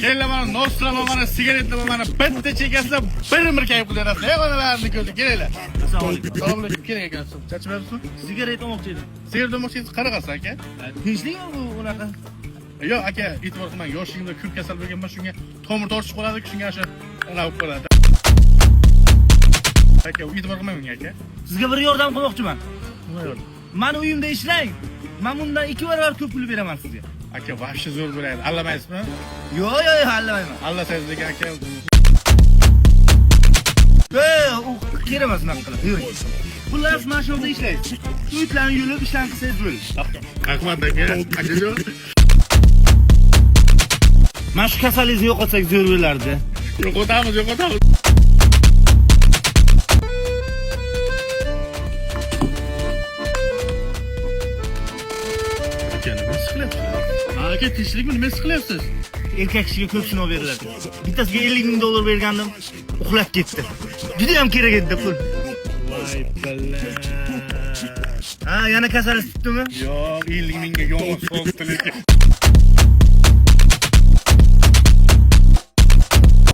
Kelin bana Nostra bana sigaretli bana bitta chekasida bir kayıp qilyapsiz. Ey onalarni ko'zi kelinglar. Assalomu alaykum. Assalomu alaykum. Keling ekansiz. Chachmayapsizmi? Sigaret olmoqchi edim. Sigaret olmoqchisiz qarag'asiz aka. Tinchlikmi bu unaqa? Yo'q aka, e'tibor qilmang. Yoshligimda ko'p kasal bo'lganman, shunga tomir tortishib qoladi, shunga o'sha ana bo'lib qoladi. Aka, e'tibor qilmang menga aka. Sizga bir yordam qilmoqchiman. Nima yordam? Mani uyimda ishlang. Men bundan 2 barobar ko'p pul beraman sizga. Aka, vahshiy zo'r bo'ladi. Allamaysizmi? Yo'q, allamayman. Allasangiz aka. U kerak emas unaqa qilib. Yur. Xullas, mana shu yerda ishlaysiz. Uylarni yulib ishlan qilsangiz bo'ldi. Rahmat aka. Akajon. Mana shu kasallikni yo'qotsak zo'r bo'lardi. Yo'qotamiz. Aka, tinchlikmi? Nima ish qilyapsiz? Erkak kishiga ko'p sinov beriladi. Bittasiga 50 ming dollar bergandim, uxlab ketdi. Juda ham kerak edi pul. Voy balla. Ha, yana kasallik tutdimi? Yo'q, 50 mingga yomon so'qdi lekin.